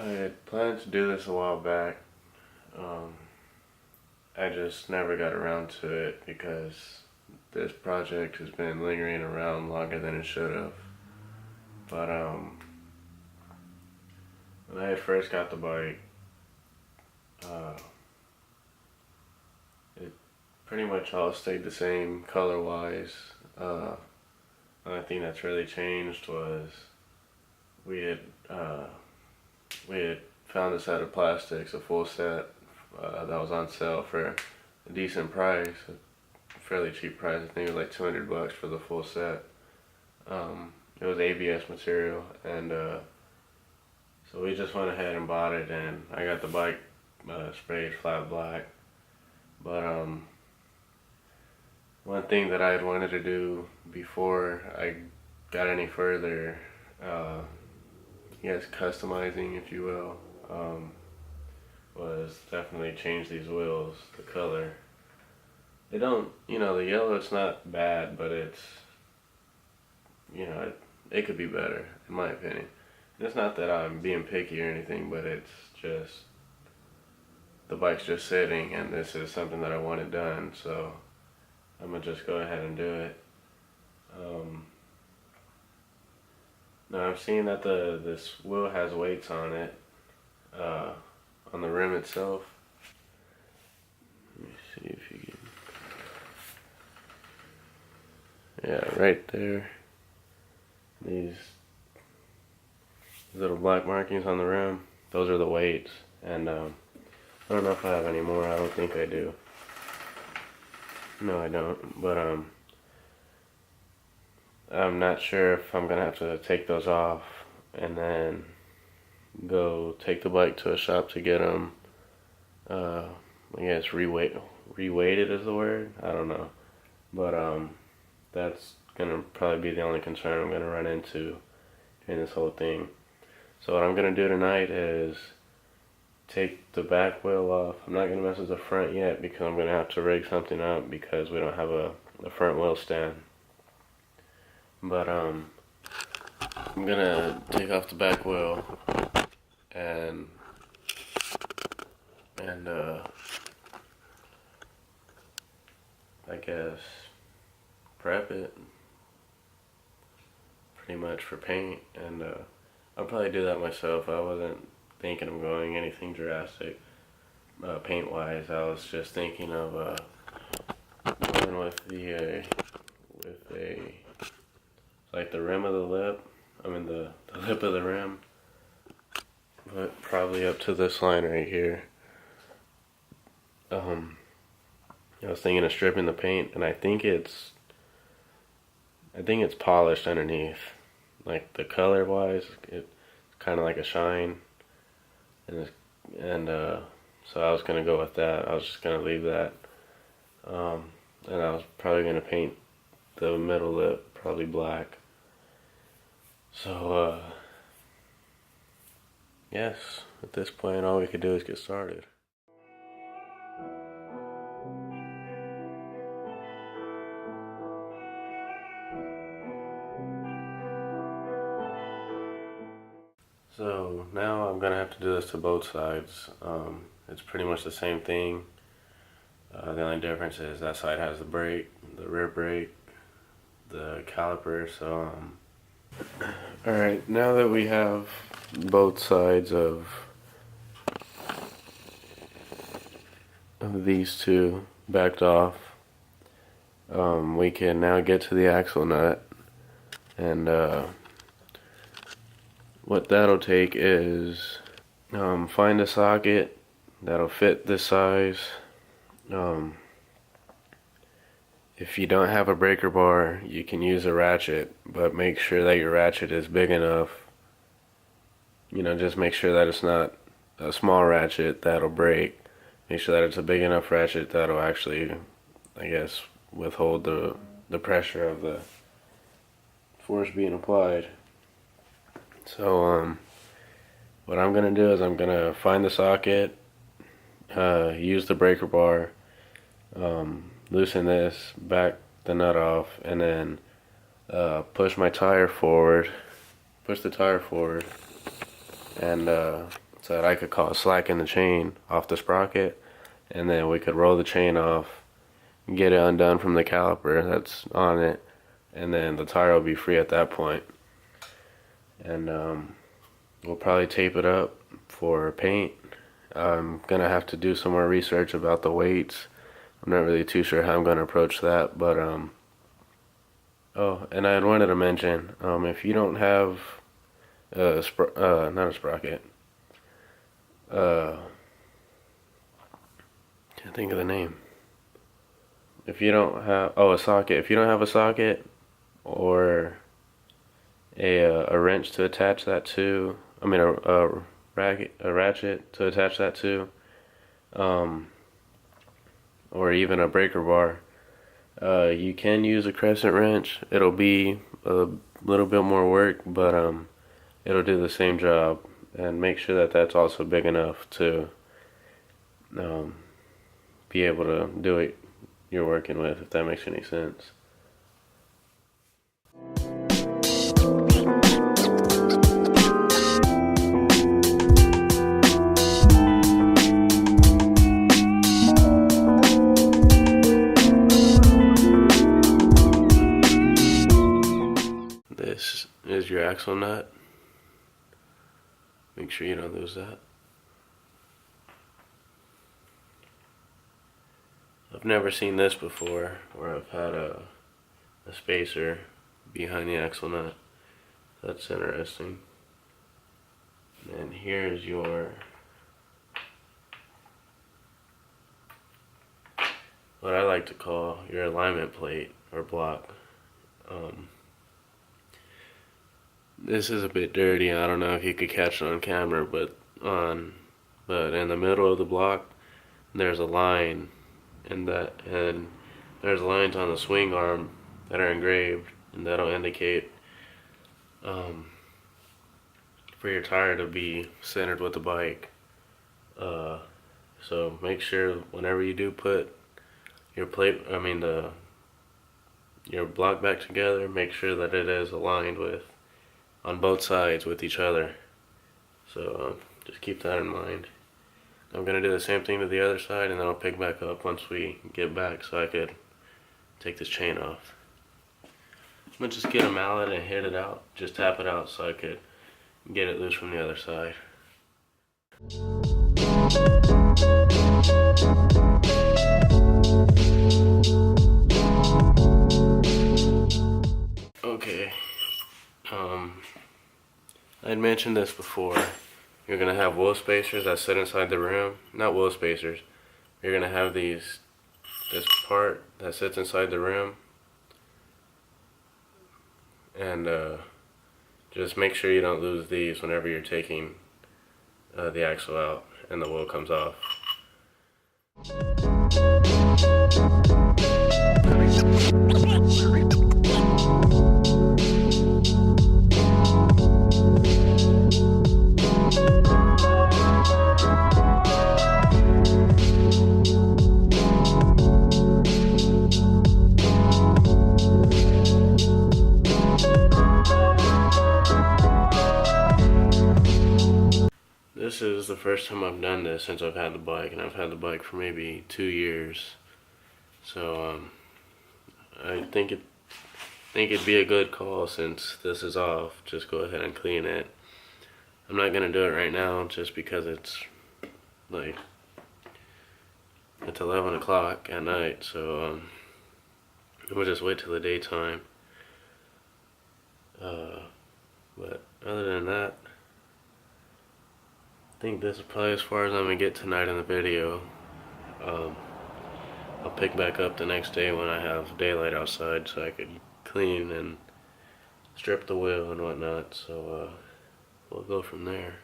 I had planned to do this a while back. Um, I just never got around to it because this project has been lingering around longer than it should have. But when I had first got the bike, uh, it pretty much all stayed the same color-wise. Only thing that's really changed was we had uh, we had found a set of plastics, a full set that was on sale for a decent price, a fairly cheap price. I think it was like $200 for the full set. It was ABS material, and so we just went ahead and bought it, and I got the bike sprayed flat black. But one thing that I had wanted to do before I got any further, customizing, if you will, was definitely change these wheels, the color. They don't, the yellow, it's not bad, but it's, it could be better, in my opinion. And it's not that I'm being picky or anything, but it's just, the bike's just sitting, and this is something that I wanted done, so I'm gonna just go ahead and do it. Now I'm seeing that this wheel has weights on it, on the rim itself. Let me see if you can. Yeah, right there. These little black markings on the rim, those are the weights. And I don't know if I have any more. I don't think I do. No, I don't. But I'm not sure if I'm gonna have to take those off and then go take the bike to a shop to get them. I guess reweighted is the word. I don't know, but that's gonna probably be the only concern I'm gonna run into in this whole thing. So what I'm gonna do tonight is take the back wheel off. I'm not gonna mess with the front yet because I'm gonna have to rig something up because we don't have a front wheel stand. But I'm gonna take off the back wheel and I guess prep it pretty much for paint, and I'll probably do that myself. I wasn't thinking of going anything drastic paint wise. I was just thinking of going with a like the rim of the lip. I mean the lip of the rim, but probably up to this line right here. I was thinking of stripping the paint, and I think it's polished underneath. Like the color wise, it's kind of like a shine, and so I was gonna go with that. I was just gonna leave that, and I was probably gonna paint the middle lip probably black. So yes, at this point, all we could do is get started. So now I'm gonna have to do this to both sides. It's pretty much the same thing. The only difference is that side has the brake, the rear brake, the caliper. So all right, now that we have both sides of these two backed off, we can now get to the axle nut, and what that'll take is find a socket that'll fit this size. If you don't have a breaker bar, you can use a ratchet, but make sure that your ratchet is big enough. Just make sure that it's not a small ratchet that'll break. Make sure that it's a big enough ratchet that'll actually, I guess, withhold the pressure of the force being applied. So what I'm gonna do is I'm gonna find the socket, use the breaker bar, loosen this, back the nut off, and then push the tire forward, and so that I could cause slack in the chain off the sprocket, and then we could roll the chain off, get it undone from the caliper that's on it, and then the tire will be free at that point. And we'll probably tape it up for paint. I'm gonna have to do some more research about the weights. I'm not really too sure how I'm gonna approach that, but oh, and I wanted to mention, if you don't have not a sprocket, can't think of the name. If you don't have, a socket. If you don't have a socket or a wrench to attach that to, I mean a ratchet to attach that to, or even a breaker bar, you can use a crescent wrench. It'll be a little bit more work, but it'll do the same job. And make sure that that's also big enough to be able to do it you're working with, if that makes any sense. This is your axle nut. Make sure you don't lose that. I've never seen this before, where I've had a spacer behind the axle nut. That's interesting. And here's your, what I like to call your alignment plate or block. This is a bit dirty. I don't know if you could catch it on camera, but in the middle of the block, there's a line, and there's lines on the swing arm that are engraved, and that'll indicate for your tire to be centered with the bike. So make sure whenever you do put your your block back together, make sure that it is aligned on both sides with each other. So just keep that in mind. I'm going to do the same thing to the other side, and then I'll pick back up once we get back so I could take this chain off. I'm going to just get a mallet and hit it out, just tap it out so I could get it loose from the other side. Okay. I'd mentioned this before. You're gonna have wool spacers that sit inside the rim. Not wool spacers. You're gonna have this part that sits inside the rim, and just make sure you don't lose these whenever you're taking the axle out and the wool comes off. This is the first time I've done this since I've had the bike, and I've had the bike for maybe 2 years. So I think it'd be a good call, since this is off, just go ahead and clean it. I'm not gonna do it right now just because it's 11 o'clock at night, so we'll just wait till the daytime. But other than that, I think this is probably as far as I'm gonna get tonight in the video. I'll pick back up the next day when I have daylight outside, so I could clean and strip the wheel and whatnot. So we'll go from there.